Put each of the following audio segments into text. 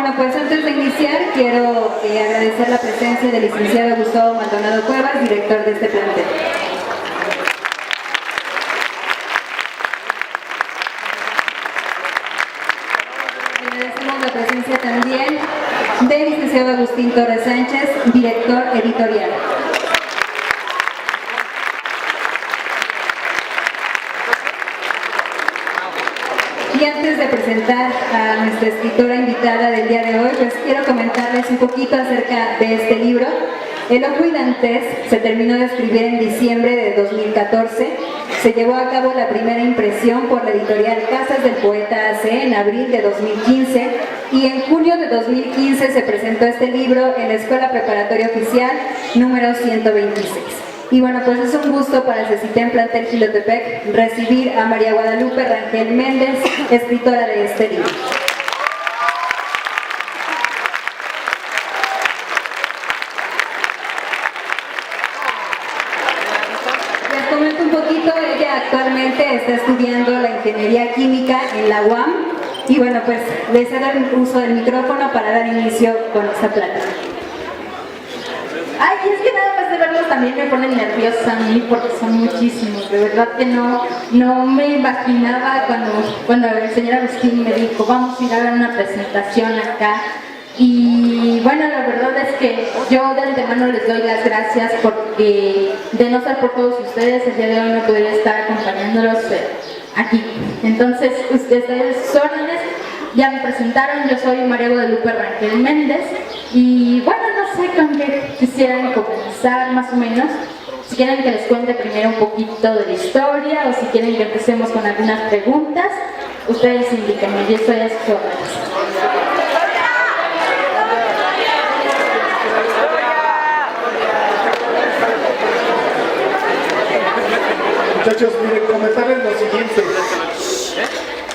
Bueno, pues antes de iniciar quiero agradecer la presencia del licenciado Gustavo Maldonado Cuevas, director de este plantel. Agradecemos la presencia también del licenciado Agustín Torres Sánchez, director editorial. Y antes de presentar a nuestra escritora invitada del día de hoy, pues quiero comentarles un poquito acerca de este libro. El Ojo y Dantes se terminó de escribir en diciembre de 2014. Se llevó a cabo la primera impresión por la editorial Casas del Poeta AC en abril de 2015 y en junio de 2015 se presentó este libro en la Escuela Preparatoria Oficial número 126. Y bueno, pues es un gusto para CECITEM Plantel Jilotepec recibir a María Guadalupe Rangel Méndez, escritora de este libro. Les comento un poquito, ella actualmente está estudiando la ingeniería química en la UAM y bueno, pues les he dado uso del micrófono para dar inicio con esta plática. Ay, es que nada más de verlos también me ponen nerviosa a mí porque son muchísimos. De verdad que no me imaginaba cuando el señor Agustín me dijo vamos a ir a ver una presentación acá. Y bueno, la verdad es que yo de antemano les doy las gracias porque de no ser por todos ustedes, el día de hoy no podría estar acompañándolos aquí. Entonces, ustedes sus órdenes, ya me presentaron, yo soy María Guadalupe Rangel Méndez y bueno, no sé con qué quisieran comenzar más o menos. Si quieren que les cuente primero un poquito de la historia o si quieren que empecemos con algunas preguntas, ustedes indíquenme, yo estoy a sus órdenes. Muchachos, miren, comentarles lo siguiente.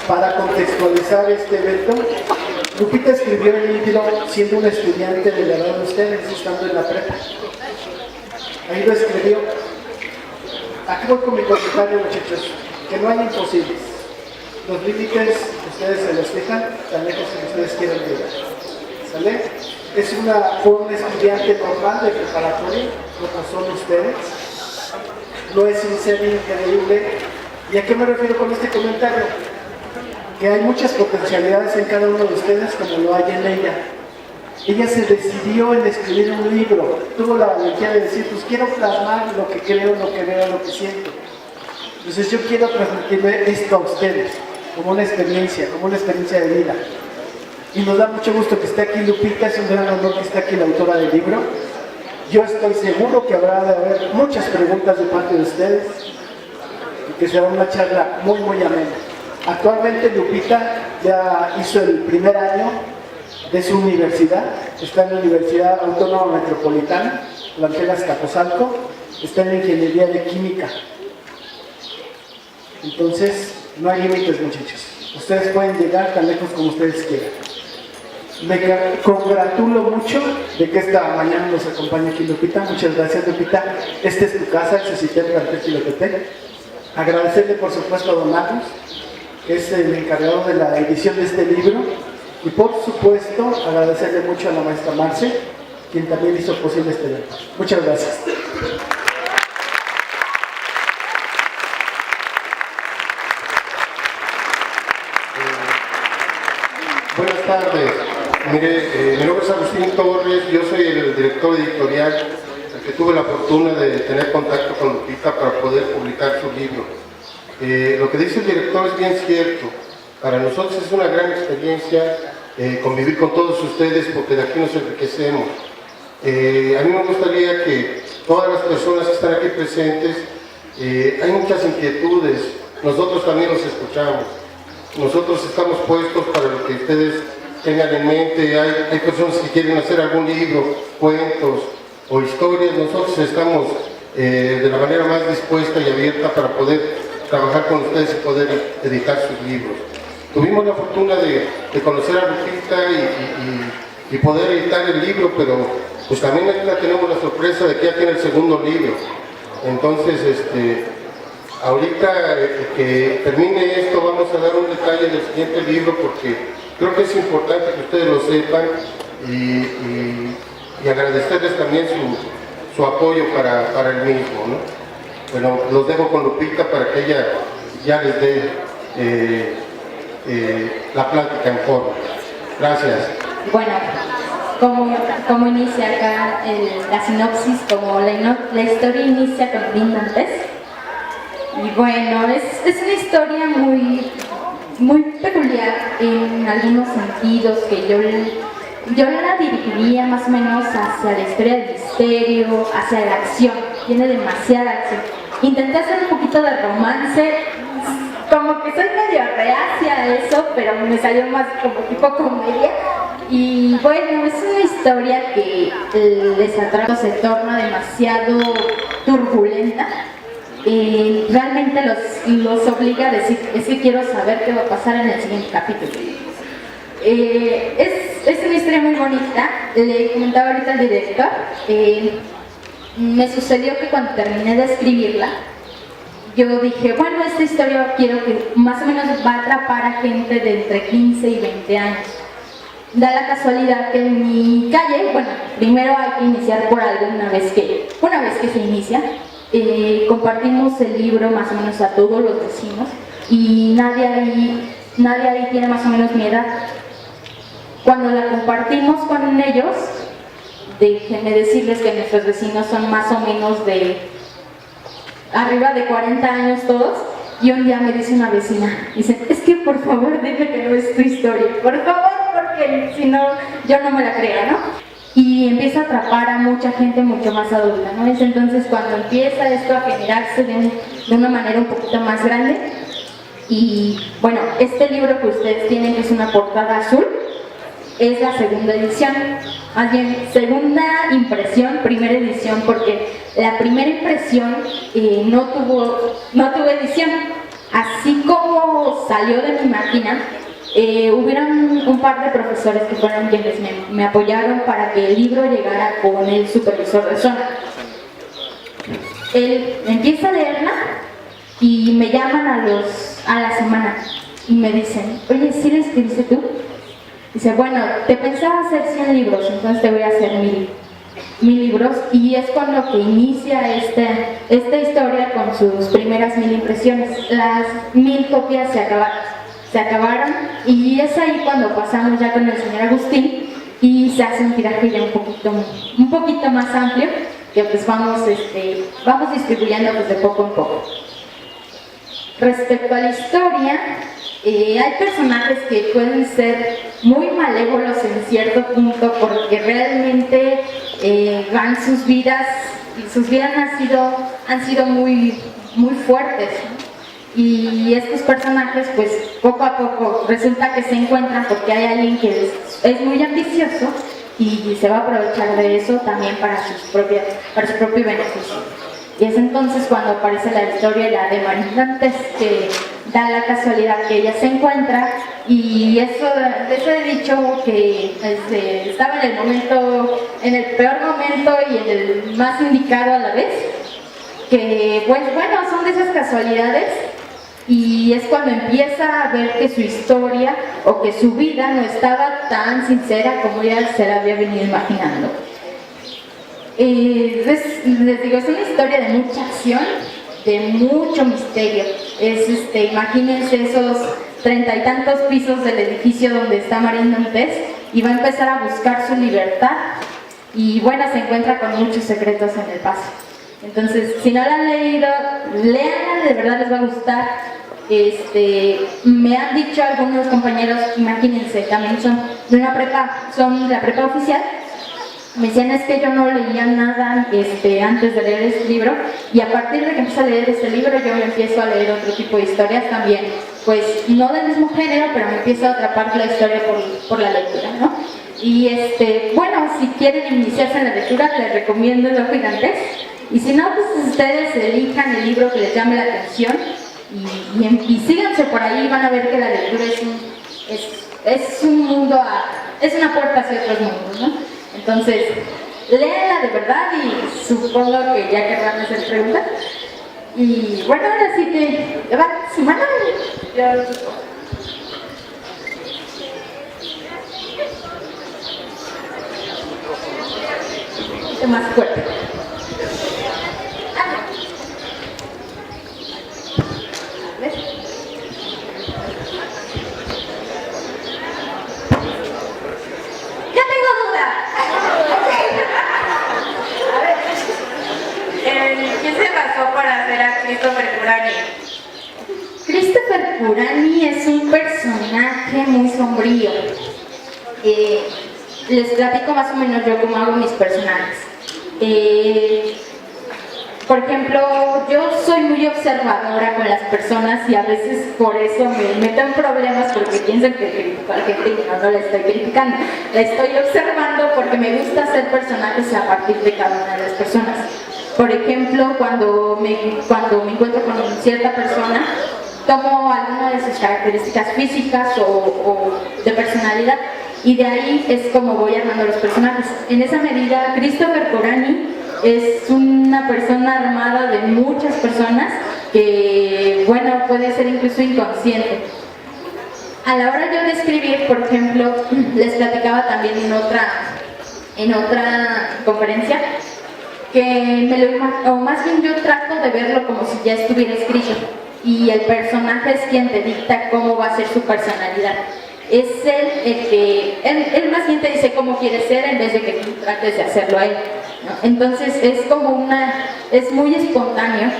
Para contextualizar este evento, Lupita escribió el libro siendo una estudiante de la edad de ustedes, estando en la prepa. Ahí lo escribió. Aquí voy con mi comentario, muchachos, que no hay imposibles. Los límites, ustedes se los fijan, tan lejos que ustedes quieran llegar. ¿Sale? Fue un estudiante normal de preparatoria, como son ustedes. No es un ser increíble. ¿Y a qué me refiero con este comentario? Que hay muchas potencialidades en cada uno de ustedes como lo hay en ella. Ella se decidió en escribir un libro, tuvo la valentía de decir, pues quiero plasmar lo que creo, lo que veo, lo que siento. Entonces yo quiero transmitirle esto a ustedes, como una experiencia de vida. Y nos da mucho gusto que esté aquí Lupita, es un gran honor que esté aquí la autora del libro. Yo estoy seguro que habrá de haber muchas preguntas de parte de ustedes y que será una charla muy, muy amena. Actualmente Lupita ya hizo el primer año de su universidad, está en la Universidad Autónoma Metropolitana, plantel Azcapotzalco, está en la Ingeniería de Química. Entonces, no hay límites, muchachos. Ustedes pueden llegar tan lejos como ustedes quieran. Me congratulo mucho de que esta mañana nos acompañe aquí Lupita. Muchas gracias, Lupita. Esta es tu casa, el CECITEM Plantel Jilotepec. Agradecerle, por supuesto, a don Agus, que es el encargado de la edición de este libro. Y por supuesto, agradecerle mucho a la maestra Marce, quien también hizo posible este evento. Muchas gracias. Buenas tardes. Mire, mi nombre es Agustín Torres, yo soy el director editorial, el que tuve la fortuna de tener contacto con Lupita para poder publicar su libro. Lo que dice el director es bien cierto. Para nosotros es una gran experiencia convivir con todos ustedes porque de aquí nos enriquecemos. A mí me gustaría que todas las personas que están aquí presentes, hay muchas inquietudes, nosotros también los escuchamos. Nosotros estamos puestos para lo que ustedes tengan en mente. Hay personas que quieren hacer algún libro, cuentos o historias. Nosotros estamos de la manera más dispuesta y abierta para poder trabajar con ustedes y poder editar sus libros. Tuvimos la fortuna de conocer a Lupita y poder editar el libro, pero pues también aquí tenemos la sorpresa de que ya tiene el segundo libro. Entonces, ahorita que termine esto vamos a dar un detalle del siguiente libro porque Creo que es importante que ustedes lo sepan y agradecerles también su apoyo para el mismo, ¿no? Bueno, los dejo con Lupita para que ella ya les dé la plática en forma. Gracias. Bueno, como inicia acá la sinopsis, como la historia inicia con Lynn Dantes. Y bueno, es una historia muy peculiar en algunos sentidos, que yo la dirigiría más o menos hacia la historia del misterio, hacia la acción. Tiene demasiada acción. Intenté hacer un poquito de romance, como que soy medio reacia a eso, pero me salió más como tipo comedia. Y bueno, es una historia que les atrapa, se torna demasiado turbulenta. Realmente los obliga a decir, es que quiero saber qué va a pasar en el siguiente capítulo. Es una historia muy bonita. Le comentaba ahorita al director, me sucedió que cuando terminé de escribirla, yo dije, bueno, esta historia quiero que más o menos va a atrapar a gente de entre 15 y 20 años. Da la casualidad que en mi calle, bueno, primero hay que iniciar por algo una vez que se inicia. Compartimos el libro más o menos a todos los vecinos y nadie ahí tiene más o menos mi edad. Cuando la compartimos con ellos, déjenme decirles que nuestros vecinos son más o menos de arriba de 40 años todos, y un día me dice una vecina, dice, es que por favor dime que no es tu historia, por favor, porque si no, yo no me la creo, ¿no? Y empieza a atrapar a mucha gente mucho más adulta, ¿no? Es entonces cuando empieza esto a generarse de una manera un poquito más grande. Y bueno, este libro que ustedes tienen, que es una portada azul, es la segunda edición, más bien segunda impresión, primera edición, porque la primera impresión no tuvo edición. Así como salió de mi máquina, hubieron un par de profesores que fueron quienes me apoyaron para que el libro llegara con el supervisor de zona. Él empieza a leerla y me llaman a la semana y me dicen, oye, ¿sí la escribiste tú? Dice, bueno, te pensaba hacer 100 libros, entonces te voy a hacer 1000 libros, y es con lo que inicia esta historia con sus primeras 1000 impresiones. Las 1000 copias se acabaron y es ahí cuando pasamos ya con el señor Agustín y se hace un tiraje ya un poquito más amplio, que pues vamos distribuyendo pues de poco en poco. Respecto a la historia, hay personajes que pueden ser muy malévolos en cierto punto, porque realmente van sus vidas han sido muy fuertes, ¿no? Y estos personajes pues poco a poco resulta que se encuentran porque hay alguien que es muy ambicioso y se va a aprovechar de eso también para su propio beneficio. Y es entonces cuando aparece la historia de Marín Dantes, que da la casualidad que ella se encuentra, y eso he dicho que estaba en el peor momento y en el más indicado a la vez, que pues bueno, son de esas casualidades, y es cuando empieza a ver que su historia o que su vida no estaba tan sincera como ella se la había venido imaginando. Les digo, es una historia de mucha acción, de mucho misterio. Imagínense esos 30 y tantos pisos del edificio donde está Marín Dantes, y va a empezar a buscar su libertad, y bueno, se encuentra con muchos secretos en el paso. Entonces, si no la han leído, léanla, de verdad les va a gustar. Me han dicho algunos compañeros, imagínense, también son de la prepa oficial. Me decían, es que yo no leía nada antes de leer este libro, y a partir de que empiezo a leer este libro yo empiezo a leer otro tipo de historias también, pues no del mismo género, pero me empiezo a atrapar la historia por la lectura, ¿no? Y bueno, si quieren iniciarse en la lectura, les recomiendo El Ojo Dantes, y si no, pues ustedes elijan el libro que les llame la atención y síganse por ahí, van a ver que la lectura es un mundo, es una puerta hacia otros mundos, ¿no? Entonces, léanla de verdad, y supongo que ya querrán hacer preguntas. Y bueno, ahora sí que, va, semana. poquito más fuerte. Yo tengo duda. A ver, ¿quién se basó para hacer a Christopher Curani? Christopher Curani es un personaje muy sombrío. Les platico más o menos yo cómo hago mis personajes. Por ejemplo, yo soy muy observadora con las personas y a veces por eso me meto en problemas porque piensan que critico a la gente y no la estoy criticando. La estoy observando porque me gusta hacer personajes a partir de cada una de las personas. Por ejemplo, cuando me encuentro con cierta persona, tomo alguna de sus características físicas o de personalidad y de ahí es como voy armando los personajes. En esa medida, Christopher Curani es una persona armada de muchas personas que, bueno, puede ser incluso inconsciente. A la hora yo de escribir, por ejemplo, les platicaba también en otra conferencia, que o más bien yo trato de verlo como si ya estuviera escrito y el personaje es quien te dicta cómo va a ser su personalidad. Es él el que, él más bien te dice cómo quiere ser en vez de que tú trates de hacerlo a él, ¿no? Entonces es muy espontáneo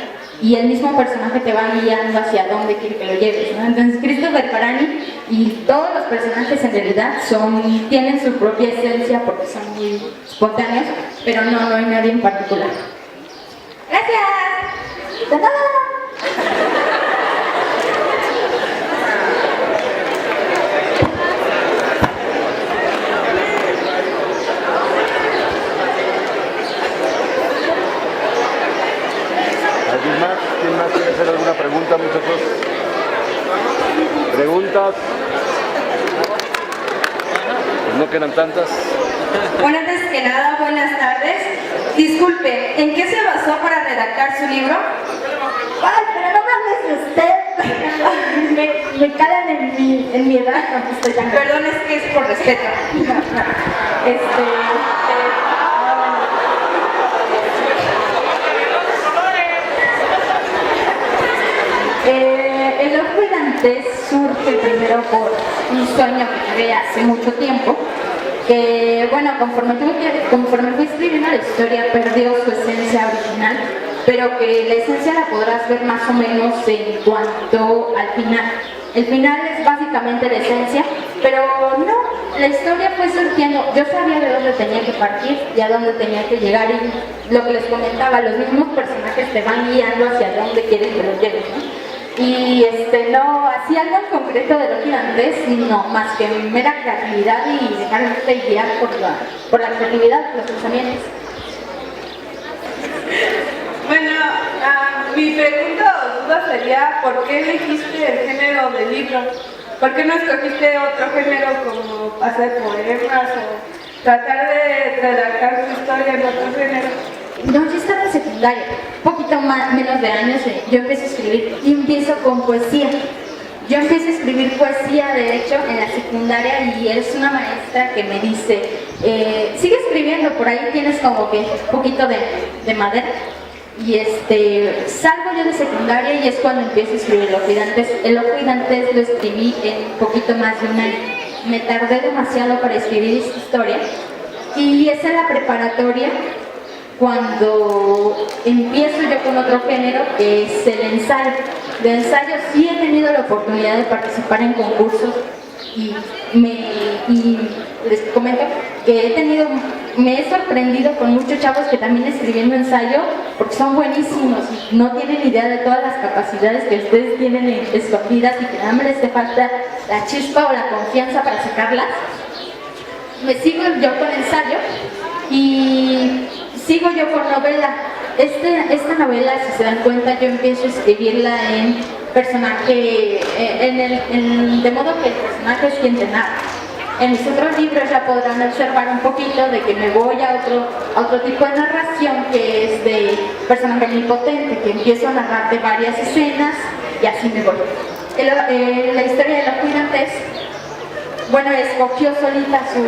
y el mismo personaje te va guiando hacia dónde quiere que lo lleves, ¿no? Entonces Christopher Curani y todos los personajes en realidad tienen su propia esencia porque son muy espontáneos, pero no hay nadie en particular. ¡Gracias! ¡De nada! ¿Quién más quiere hacer alguna pregunta, muchachos? ¿Preguntas? Pues no quedan tantas. Bueno, antes que nada, buenas tardes. Disculpe, ¿en qué se basó para redactar su libro? Ay, pero no mames usted. me calan en mi edad, no estoy tan... Perdón, es que es por respeto. El ojo de Dantes surge primero por un sueño que tuve hace mucho tiempo, que bueno, conforme fui escribiendo la historia perdió su esencia original, pero que la esencia la podrás ver más o menos en cuanto al final. El final es básicamente la esencia, pero no, la historia fue surgiendo. Yo sabía de dónde tenía que partir y a dónde tenía que llegar y lo que les comentaba, los mismos personajes te van guiando hacia dónde quieren que lo lleves, ¿no? Y no, así algo en concreto de Loki Dantes, no, más que mera creatividad y dejarme guiar por la creatividad, por los pensamientos. Bueno, mi pregunta o duda sería, ¿por qué elegiste el género del libro? ¿Por qué no escogiste otro género como hacer poemas o tratar de redactar su historia en otro género? No, yo estaba en secundaria, un poquito menos de años, yo empecé a escribir y empiezo con poesía. Yo empecé a escribir poesía, de hecho, en la secundaria y es una maestra que me dice, sigue escribiendo, por ahí tienes como que un poquito de madera. Y salgo yo de secundaria y es cuando empiezo a escribir El Ojo de Dantes. El Ojo de Dantes lo escribí en un poquito más de un año. Me tardé demasiado para escribir esta historia y es en la preparatoria cuando empiezo yo con otro género que es el ensayo. De ensayo sí he tenido la oportunidad de participar en concursos y les comento que me he sorprendido con muchos chavos que también escribiendo ensayo porque son buenísimos y no tienen idea de todas las capacidades que ustedes tienen escondidas y que nada más les hace falta la chispa o la confianza para sacarlas. Me sigo yo con ensayo y sigo yo con novela. Esta novela, si se dan cuenta, yo empiezo a escribirla en personaje, de modo que el personaje es quien te narra. En mis otros libros ya podrán observar un poquito de que me voy a otro tipo de narración que es de personaje omnipotente, que empiezo a narrar de varias escenas y así me voy. La historia de Loki Dantes bueno, escogió solita su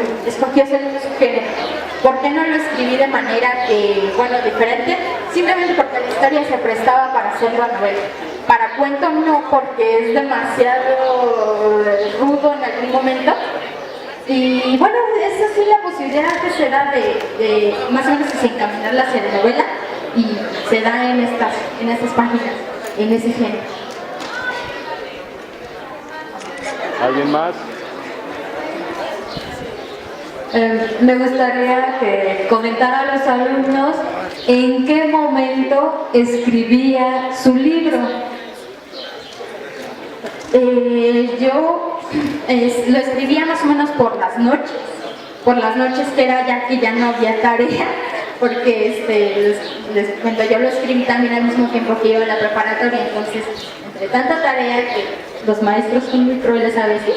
género. ¿Por qué no lo escribí de manera bueno, diferente? Simplemente porque la historia se prestaba para hacerlo a novela. Para cuento no, porque es demasiado rudo en algún momento. Y bueno, esa sí la posibilidad que se da de más o menos encaminarla hacia la novela, y se da en estas páginas, en ese género. ¿Alguien más? Me gustaría que comentara a los alumnos en qué momento escribía su libro. Yo lo escribía más o menos por las noches que era ya que ya no había tarea, porque les cuento, yo lo escribí también al mismo tiempo que iba a la preparatoria, entonces entre tanta tarea que los maestros son muy crueles a veces.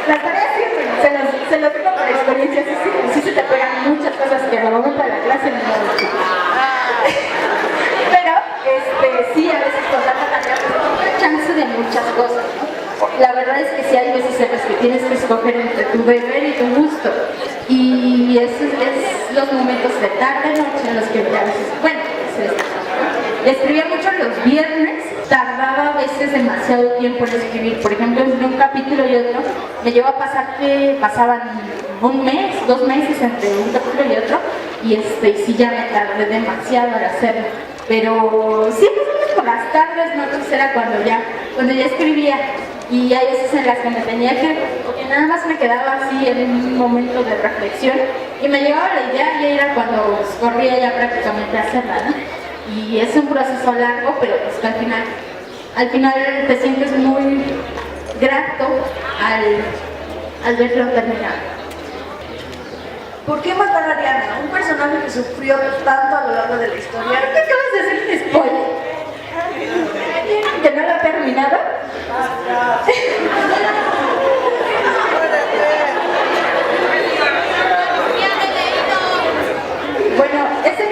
Las tareas se lo digo por experiencia, sí se te pegan muchas cosas que en el momento de la clase no. Pero sí, a veces con tanta tarea pues no chance de muchas cosas, ¿no? La verdad es que sí hay veces en las que tienes que escoger entre tu deber y tu gusto. Y esos es los momentos de tarde, noche en los que a veces, bueno, escribía mucho los viernes, tardaba a veces demasiado tiempo en escribir. Por ejemplo, entre un capítulo y otro, me llegó a pasar que pasaban un mes, 2 meses entre un capítulo y otro, y sí ya me tardé demasiado al hacerlo. Pero sí, por las tardes, noches era cuando ya escribía, y hay veces en las que me tenía porque nada más me quedaba así en un momento de reflexión, y me llegaba la idea y era cuando corría ya prácticamente a hacerla, ¿no? Y es un proceso largo, pero pues que al final te sientes muy grato al verlo terminado. ¿Por qué matar a Diana? Un personaje que sufrió tanto a lo largo de la historia. ¿Qué acabas de hacer un spoiler? ¿Que no lo ha terminado? Bueno, ese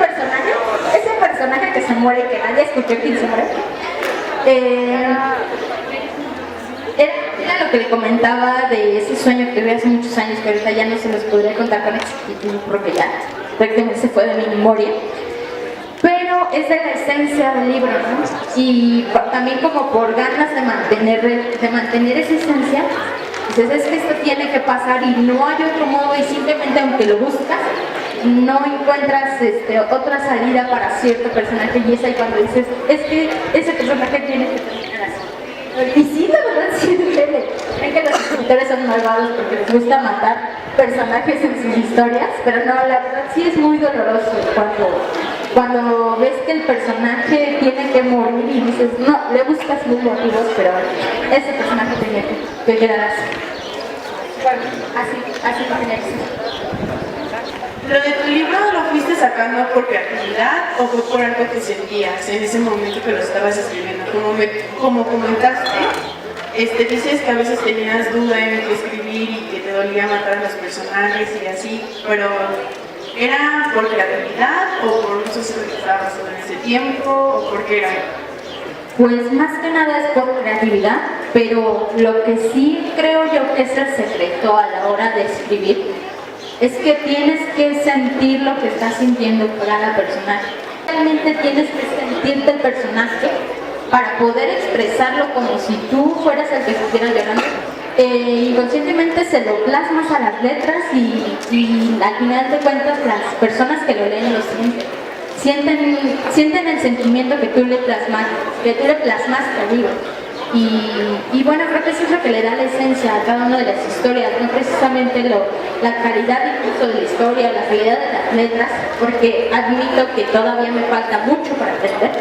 personaje que se muere, que nadie escuchó quién se muere, era lo que le comentaba de ese sueño que tuve hace muchos años, que ahorita ya no se los podría contar con exactitud porque ya prácticamente se fue de mi memoria, pero es de la esencia del libro, ¿no? Y también como por ganas de mantener esa esencia, dices, es que esto tiene que pasar y no hay otro modo, y simplemente aunque lo buscas, no encuentras otra salida para cierto personaje, y es ahí cuando dices, es que ese personaje tiene que terminar así. Y sí, la verdad, sí duele. Creen que los escritores son malvados porque les gusta matar personajes en sus historias, pero no, la verdad sí es muy doloroso cuando ves que el personaje tiene que morir y dices, no, le buscas mil motivos, pero ese personaje tenía que quedar así. Bueno, así no tenía que ser. ¿Lo de tu libro lo fuiste sacando por creatividad o fue por algo que sentías en ese momento que lo estabas escribiendo? Como comentaste, dices que a veces tenías duda en qué escribir y que te dolía matar a los personajes y así, pero ¿era por creatividad o por un suceso que estaba pasando en ese tiempo o por qué era? Pues más que nada es por creatividad, pero lo que sí creo yo que es el secreto a la hora de escribir es que tienes que sentir lo que estás sintiendo por cada personaje. Realmente tienes que sentirte el personaje para poder expresarlo como si tú fueras el que estuviera llorando. Inconscientemente se lo plasmas a las letras y al final de cuentas las personas que lo leen lo sienten el sentimiento que tú le plasmaste al libro. Y bueno, creo que eso es lo que le da la esencia a cada una de las historias, no precisamente la calidad incluso de la historia, la calidad de las letras, porque admito que todavía me falta mucho para aprender,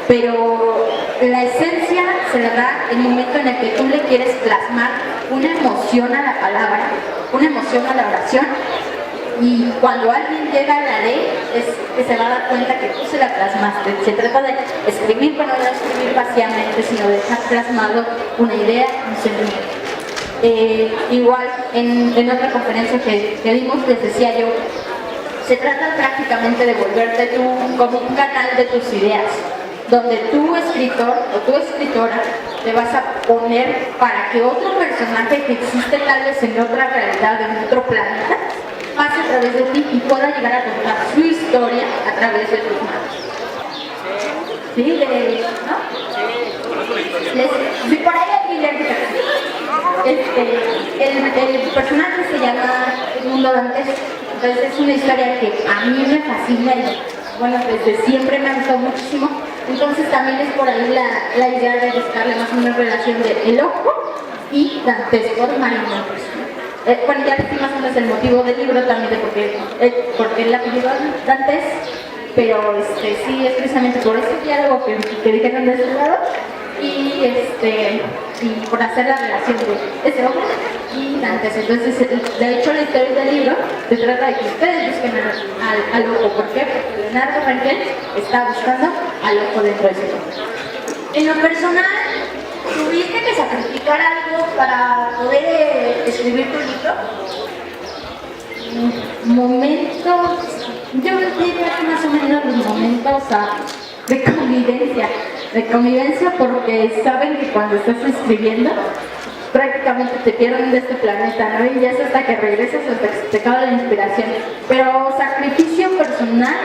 pero la esencia se le da el momento en el que tú le quieres plasmar una emoción a la palabra, una emoción a la oración, y cuando alguien llega a la ley, es que se va a dar cuenta que tú se la plasmaste. Se trata de escribir, pero no de escribir vacíamente, sino de dejar plasmado una idea, un sentimiento. Igual, en otra conferencia que dimos, les decía yo, se trata prácticamente de volverte tú como un canal de tus ideas, donde tú, escritor o tu escritora, te vas a poner para que otro personaje que existe tal vez en otra realidad, en otro planeta, pase a través de ti y pueda llegar a contar su historia a través de tus manos. ¿Sí? ¿No? Si por ahí hay el personaje se llama Edmundo Dantes. Entonces es una historia que a mí me fascina y bueno, desde siempre me ha gustado muchísimo. Entonces también es por ahí la idea de buscarle más o menos relación de El Ojo y Dantes por Marino. Bueno, ya les di más o menos el motivo del libro también de porque el apellido Dantes, pero sí es precisamente por ese diálogo que dijeron de ese lado y por hacer la relación de ese hombre y Dantes. Entonces, de hecho, la historia del libro se trata de que ustedes busquen al ojo. ¿Por qué? Porque Leonardo Rangel está buscando al ojo dentro de su cuerpo. En lo personal, ¿tuviste que sacrificar algo para poder escribir tu libro? Momentos, yo diría que más o menos los momentos de convivencia porque saben que cuando estás escribiendo prácticamente te pierden de este planeta, ¿no? Y ya es hasta que regresas, hasta que te acaba la inspiración. Pero sacrificio personal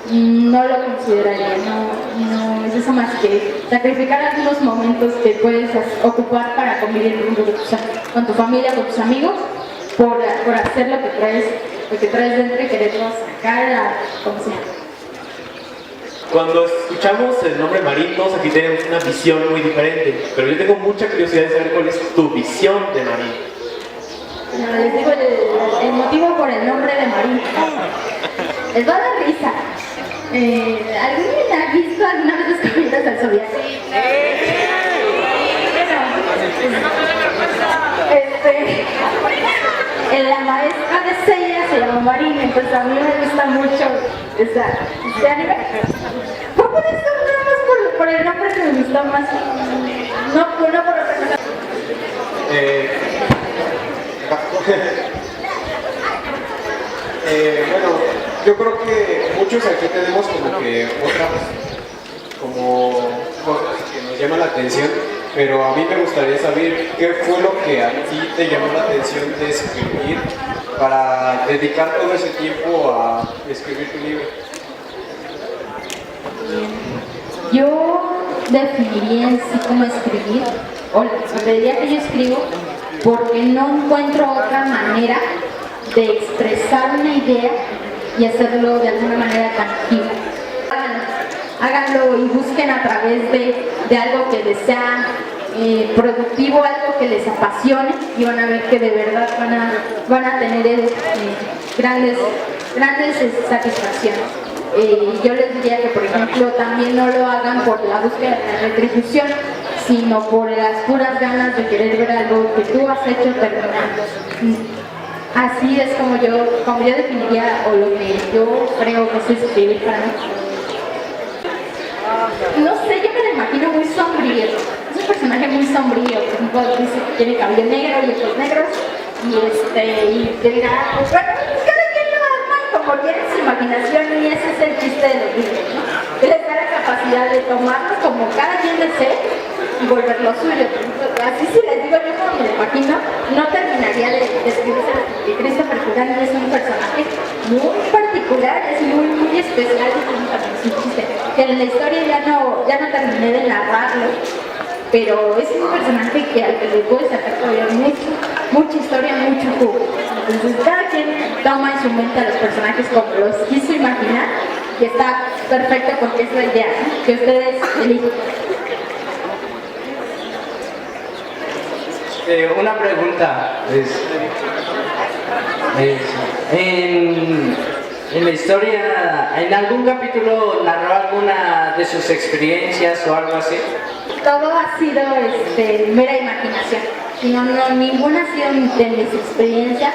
no lo consideraría, no es eso más que sacrificar algunos momentos que puedes ocupar para convivir con tu familia, con tus amigos, por hacer lo que traes dentro y quererlo sacar como sea. Cuando escuchamos el nombre Marín, todos aquí tenemos una visión muy diferente, pero yo tengo mucha curiosidad de saber cuál es tu visión de Marín. No, les digo el motivo por el nombre de Marín. Les va a dar risa. ¿Alguien ha visto alguna vez los Caballeros del Zodiaco? La maestra de Seiya se llama Marín, entonces a mí me gusta mucho este anime. Fue por eso, nada más por el nombre que me gustó más. No por otra cosa. Bueno, yo creo que muchos aquí tenemos como que otras cosas que nos llaman la atención, pero a mí me gustaría saber qué fue lo que a ti te llamó la atención de escribir para dedicar todo ese tiempo a escribir tu libro. Yo definiría en sí como escribir, o diría que yo escribo porque no encuentro otra manera de expresar una idea y hacerlo de alguna manera tangible. Háganlo y busquen a través de algo que les sea productivo, algo que les apasione y van a ver que de verdad van a tener grandes satisfacciones. Yo les diría que, por ejemplo, también no lo hagan por la búsqueda de la retribución, sino por las puras ganas de querer ver algo que tú has hecho terminar. Así es como yo definiría, o lo que yo creo que es escribir para mí. No sé, yo me lo imagino muy sombrío. Es un personaje muy sombrío. Por ejemplo, dice que tiene cabello negro y ojos negros. Y que dirá, pues bueno, cada quien lo arma y como tiene su imaginación, y ese es el chiste de los libros, ¿no? Que les da la capacidad de tomarlos como cada quien desee y volverlo suyo. Así si les digo yo como me lo imagino, no terminaría de escribirse, porque Christopher Curran es un personaje muy particular, es muy especial, es un chiste. Que en la historia ya no terminé de narrarlo, pero es un personaje que al que le puede sacar todavía mucha historia, mucho jugo. Entonces cada quien toma en su mente a los personajes como los quiso imaginar, y está perfecto porque es la idea, ¿no? Que ustedes eligen. Una pregunta en la historia, ¿en algún capítulo narró alguna de sus experiencias o algo así? Todo ha sido mera imaginación. Ninguna ha sido de mis experiencias.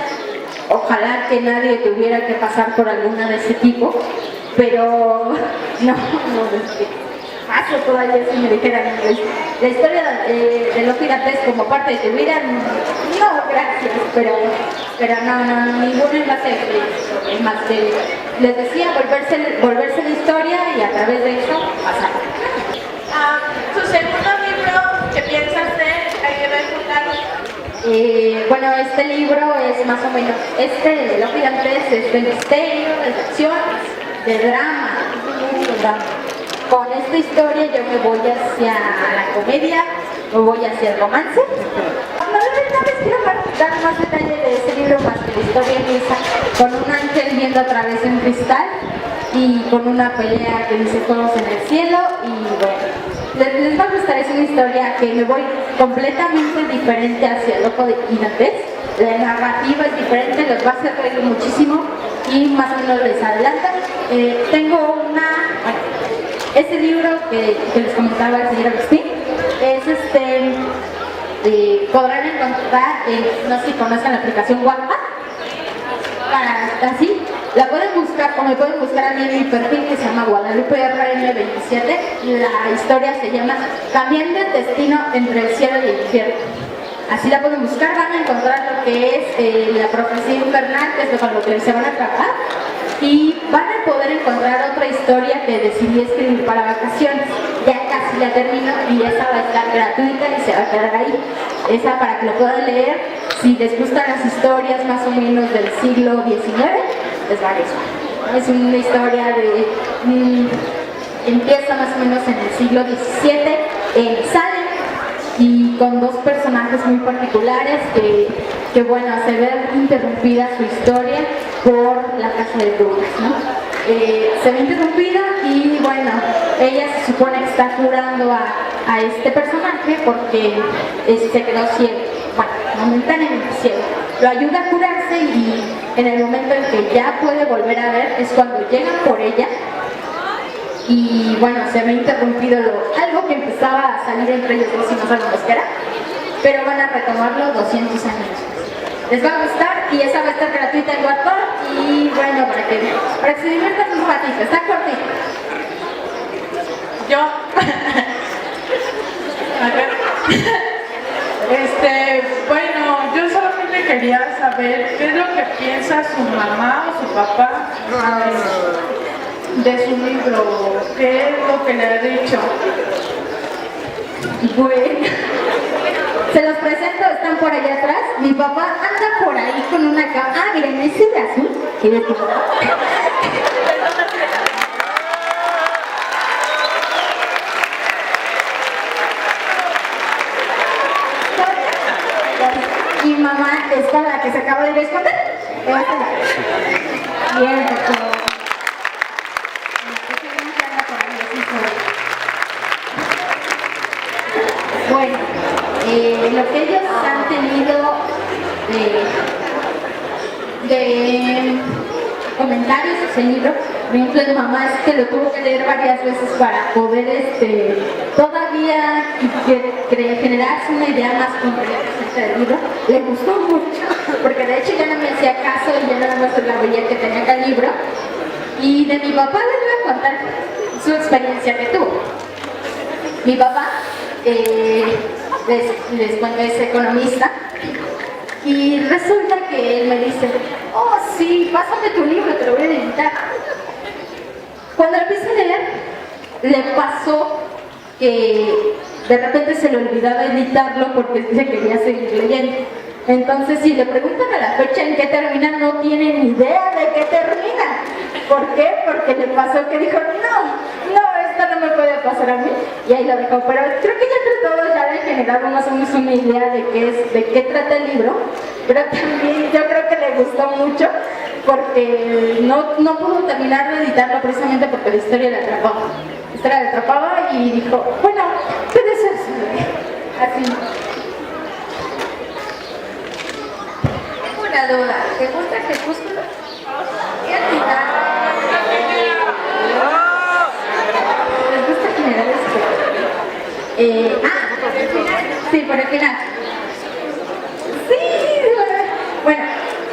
Ojalá que nadie tuviera que pasar por alguna de ese tipo, pero no, paso todavía si me dijeran la historia de los piratas como parte de tu vida, no, gracias, pero no, ninguno es más es más que les decía, volverse la historia y a través de eso pasar. ¿Tu segundo libro que piensas hacer? ¿Ayuda a contarlo? Bueno, este libro es más o menos, de los gigantes es de misterio, de acción, de drama, mucho drama. Con esta historia yo me voy hacia la comedia, me voy hacia el romance. No les quiero dar más detalle de este libro más que la historia empieza con un ángel viendo a través de un cristal y con una pelea que dice todos en el cielo y bueno, les va a gustar, es una historia que me voy completamente diferente hacia el ojo de gigantes. La narrativa es diferente, los va a hacer reír muchísimo y más o menos les adelanta. Tengo este libro que les comentaba el señor Agustín, es podrán encontrar, no sé si conocen la aplicación Wattpad, así, la pueden buscar o me pueden buscar a mí en mi perfil que se llama Guadalupe RN27, la historia se llama Cambiando el destino entre el cielo y el infierno. Así la pueden buscar, van a encontrar lo que es la profecía infernal, que es con lo que se van a tratar, y van a poder encontrar otra historia que decidí escribir para vacaciones. Ya casi la termino y esa va a estar gratuita y se va a quedar ahí. Esa para que lo puedan leer. Si les gustan las historias más o menos del siglo XIX, les va a gustar. Es una historia de... empieza más o menos en el siglo XVII en Salem, y con dos personajes muy particulares que bueno, se ve interrumpida su historia por la casa de brujas, ¿no? Se ve interrumpida y bueno, ella se supone que está curando a este personaje porque se quedó ciego, bueno, momentáneamente ciego. Lo ayuda a curarse y en el momento en que ya puede volver a ver es cuando llegan por ella. Y bueno, se me ha interrumpido algo que empezaba a salir entre ellos dos y no sabemos qué era, pero van a retomarlo 200 años después. Les va a gustar y esa va a estar gratuita en Wattpad y bueno, para que se diviertan un ratito, está cortito. Yo. A ver. Bueno, yo solamente quería saber qué es lo que piensa su mamá o su papá de su libro, qué es lo que le ha dicho. Bueno, se los presento, están por allá atrás. Mi papá anda por ahí con una cama. Ah, miren, ese de azul. ¿Quieres que mi mamá está la que se acaba de responder. Bien, doctor. Bueno, lo que ellos han tenido de comentarios de ese libro, por ejemplo, mi mamá es que lo tuvo que leer varias veces para poder todavía generarse una idea más completa acerca del libro. Le gustó mucho, porque de hecho ya no me hacía caso y ya nada más la veía que tenía acá el libro. Y de mi papá les voy a contar su experiencia que tuvo. Mi papá les cuento, es economista y resulta que él me dice, oh sí, pásame tu libro, te lo voy a editar. Cuando lo empecé a leer, le pasó que de repente se le olvidaba editarlo porque se quería seguir leyendo. Entonces, si le preguntan a la fecha en qué termina, no tiene ni idea de qué termina. ¿Por qué? Porque le pasó que dijo, no, esto no me puede pasar a mí. Y ahí lo dejó. Pero creo que ya entre todos ya le generaron más o menos una idea de qué trata el libro. Pero también yo creo que le gustó mucho porque no pudo terminar de editarlo precisamente porque la historia le atrapaba. La historia le atrapaba y dijo, bueno, puede ser así. Una duda, ¿te gusta Crepúsculo? ¿Qué actividad? ¿Les gusta generar sí, por el final. Sí, bueno,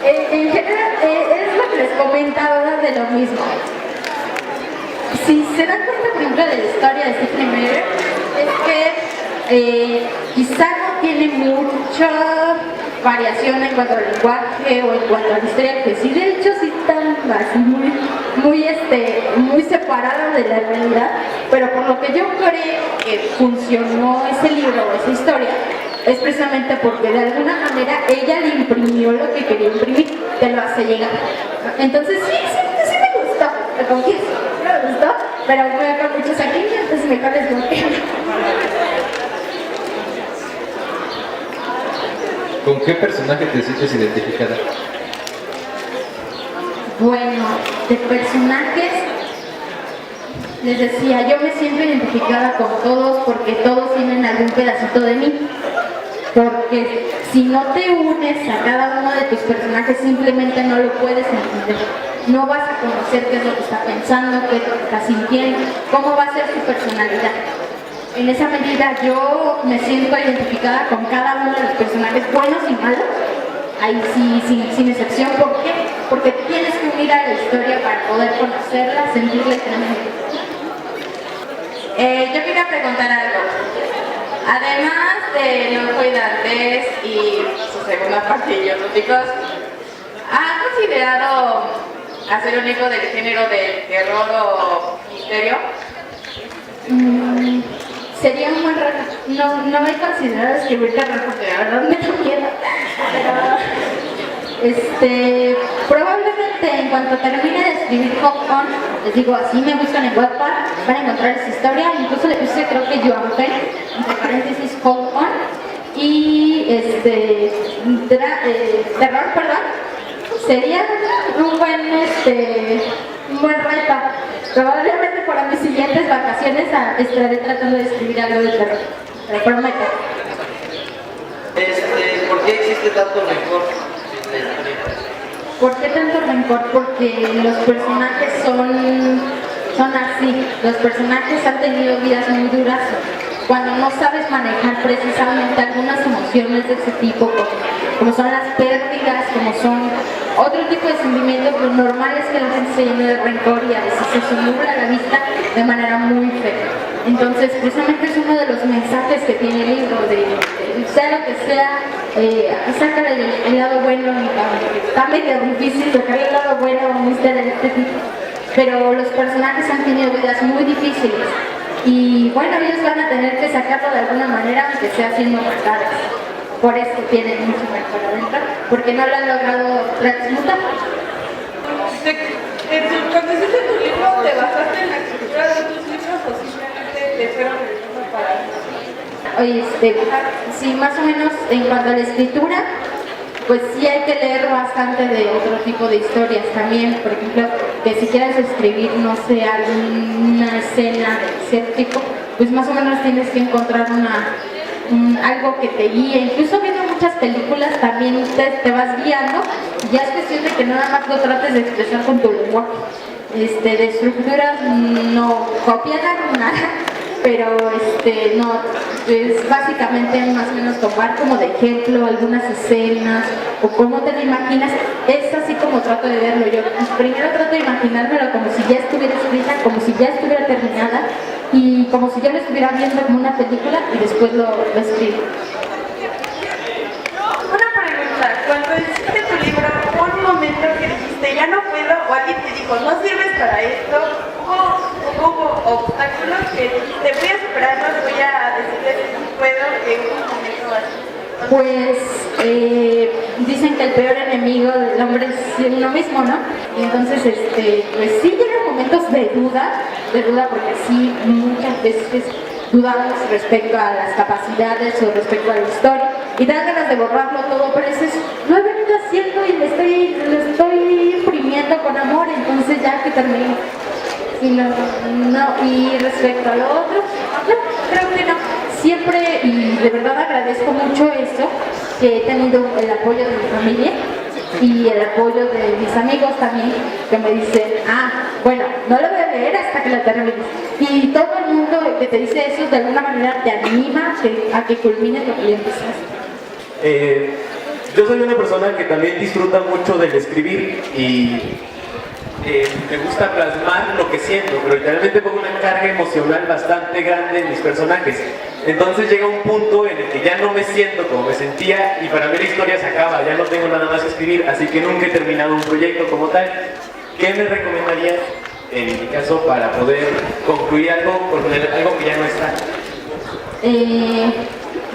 en general es lo que les comentaba de lo mismo. si se dan cuenta, por ejemplo, de la historia de Stephen Meyer, es que quizá no tiene mucha variación en cuanto al lenguaje o en cuanto a la historia, que sí, de hecho sí están así muy separadas de la realidad, pero por lo que yo creo que funcionó ese libro o esa historia es precisamente porque de alguna manera ella le imprimió lo que quería imprimir, te lo hace llegar. Entonces sí me gustó, te confieso, me gustó, pero voy a con muchos aquí, entonces mejor les digo. ¿Con qué personaje te sientes identificada? Bueno, de personajes, les decía, yo me siento identificada con todos porque todos tienen algún pedacito de mí. Porque si no te unes a cada uno de tus personajes, simplemente no lo puedes entender. No vas a conocer qué es lo que está pensando, qué es lo que está sintiendo, cómo va a ser su personalidad. En esa medida yo me siento identificada con cada uno de los personajes, buenos y malos, ahí sí, sin excepción. ¿Por qué? Porque tienes que unir a la historia para poder conocerla, sentirla y transmitirla. Yo quería preguntar algo. Además de Loco y Dantes y su segunda parte y otros chicos, ¿han considerado hacer un hijo del género de terror o misterio? Sería un buen reto. No he considerado escribir terror porque la verdad me da miedo. Pero probablemente en cuanto termine de escribir Hop On, les digo, así me buscan en Wattpad, van a encontrar esa historia. Incluso le puse, creo que Joan Penn, entre paréntesis Hop On, y terror, perdón, sería un buen reto. Probablemente para mis siguientes vacaciones estaré tratando de escribir algo de terror, te lo prometo. ¿Por qué existe tanto rencor? ¿Por qué tanto rencor? Porque los personajes son así. Los personajes han tenido vidas muy duras. Cuando no sabes manejar precisamente algunas emociones de ese tipo, como son las pérdidas, como son otro tipo de sentimientos, lo normal es que la gente se llene de rencor y a veces se nubla la vista de manera muy fea. Entonces, precisamente es uno de los mensajes que tiene el libro, de sea lo que sea, sacar el lado bueno, está medio difícil sacar el lado bueno a un misterio de este tipo, pero los personajes han tenido vidas muy difíciles y bueno, ellos van a tener que sacarlo de alguna manera, aunque sea haciendo maldades. Por eso tienen mucho rencor adentro, porque no lo han logrado transmutar. Cuando hiciste tu libro, ¿te basaste en la escritura de otros libros o simplemente te fueron el mismo para...? Sí, más o menos en cuanto a la escritura, pues sí hay que leer bastante de otro tipo de historias también. Por ejemplo, que si quieres escribir, no sé, alguna escena de cierto tipo, pues más o menos tienes que encontrar algo que te guíe. Incluso viendo muchas películas también te vas guiando y ya es cuestión de que nada más lo trates de expresar con tu lenguaje. De estructuras no copian nada, pero no, es básicamente más o menos tomar como de ejemplo algunas escenas o cómo te lo imaginas. Es así como trato de verlo yo. Primero trato de imaginármelo como si ya estuviera escrita, como si ya estuviera terminada y como si yo lo estuviera viendo como una película y después lo escribo. Una pregunta, cuando hiciste tu libro, ¿hubo un momento que dijiste ya no puedo o alguien te dijo no sirves para esto? ¿Hubo obstáculos que te voy a superar, no voy a decirles que sí puedo, que hubo un momento así? Pues dicen que el peor enemigo del hombre es uno mismo, ¿no? Y entonces, pues sí llegan momentos de duda porque sí muchas veces dudamos respecto a las capacidades o respecto a la historia y dan ganas de borrarlo todo, pero eso lo he venido haciendo y lo estoy imprimiendo con amor, entonces ya que termine. Y respecto a lo otro, no, creo que no. Siempre, y de verdad agradezco mucho eso, que he tenido el apoyo de mi familia y el apoyo de mis amigos también, que me dicen, bueno, no lo voy a leer hasta que lo termines. Y todo el mundo que te dice eso, de alguna manera te anima a que culmines lo que ya empezaste. Yo soy una persona que también disfruta mucho del escribir y me gusta plasmar lo que siento, pero literalmente pongo una carga emocional bastante grande en mis personajes. Entonces llega un punto en el que ya no me siento como me sentía y para mí la historia se acaba, ya no tengo nada más que escribir, así que nunca he terminado un proyecto como tal. ¿Qué me recomendarías en mi caso para poder concluir algo con algo que ya no está?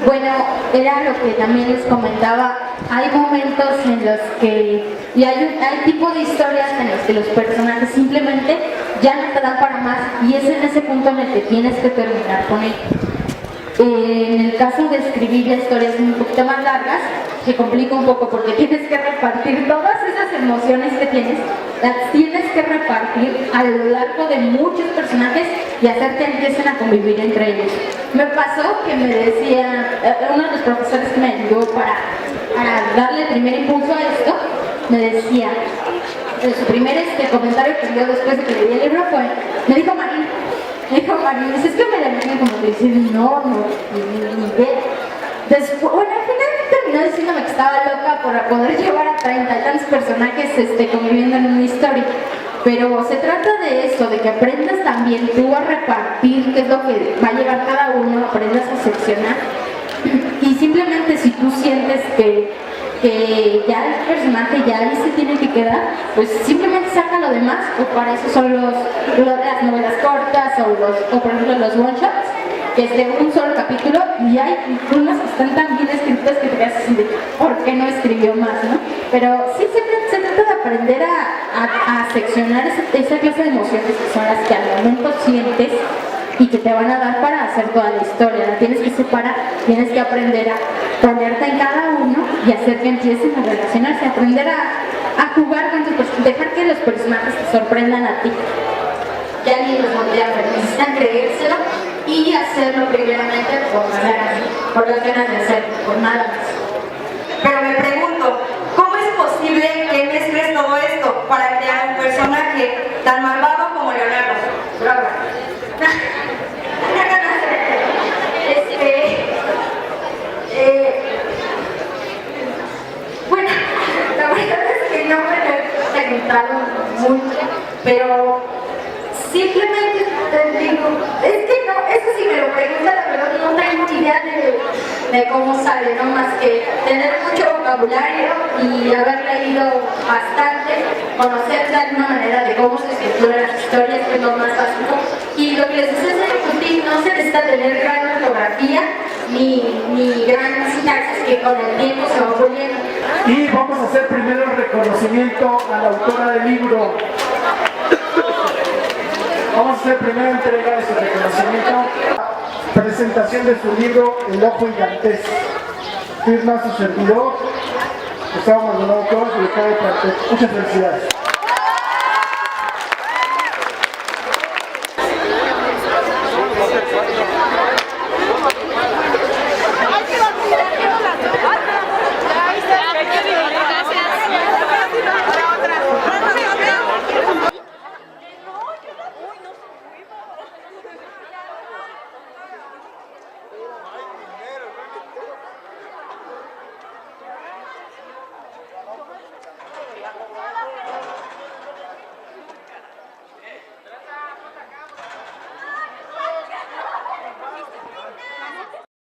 Bueno, era lo que también les comentaba, hay momentos en los que, y hay tipo de historias en los que los personajes simplemente ya no te dan para más y es en ese punto en el que tienes que terminar con ello. En el caso de escribir ya historias un poquito más largas, se complica un poco porque tienes que repartir todas esas emociones que tienes, las tienes que repartir a lo largo de muchos personajes y hacer que empiecen a convivir entre ellos. Me pasó que me decía, uno de los profesores que me ayudó para darle el primer impulso a esto, me decía, su primer comentario que dio después de que leí el libro fue, me dijo Marín, es que me la imagino como que dice, no, ni idea. Después, bueno, al final terminó diciéndome que estaba loca por poder llevar a 30 y tantos personajes conviviendo en una historia. Pero se trata de eso, de que aprendas también tú a repartir qué es lo que va a llevar cada uno, aprendas a seccionar. Y simplemente si tú sientes que ya el personaje ya ahí se tiene que quedar, pues simplemente saca lo demás, o para eso son las novelas cortas o por ejemplo los one shots, que es de un solo capítulo y hay unas que están tan bien escritas que te quedas así de ¿por qué no escribió más? ¿No? Pero sí se trata de aprender a seccionar esa clase de emociones que son las que al momento sientes y que te van a dar para hacer toda la historia. La tienes que separar, tienes que aprender a ponerte en cada uno y hacer que empiecen a relacionarse, aprender a jugar con tus personajes, dejar que los personajes te sorprendan a ti. Ya ni los voltean, necesitan creérselo y hacerlo primeramente por las ganas de hacerlo, por nada más. Pero me pregunto, ¿cómo es posible que mezcles todo esto para crear un personaje tan malvado como Leonardo? Bravo. Bueno, la verdad es que no me lo he preguntado mucho, pero simplemente te digo, es que no, eso sí me lo pregunta, la verdad no tengo idea de cómo sale, no más que tener mucho vocabulario y haber leído bastante, conocer de alguna manera de cómo se estructuran las historias, que es lo más básico. Y lo que les decía es discutir, no se necesita tener gran ortografía ni gran sintaxis que con el tiempo se va puliendo. Y vamos a hacer primero el reconocimiento a la autora del libro. Vamos a hacer primero entrega de su reconocimiento. Presentación de su libro El ojo gigantesco. Firma su servidor, Gustavo Maldonado Torres, ubicado de Plantel. Muchas felicidades.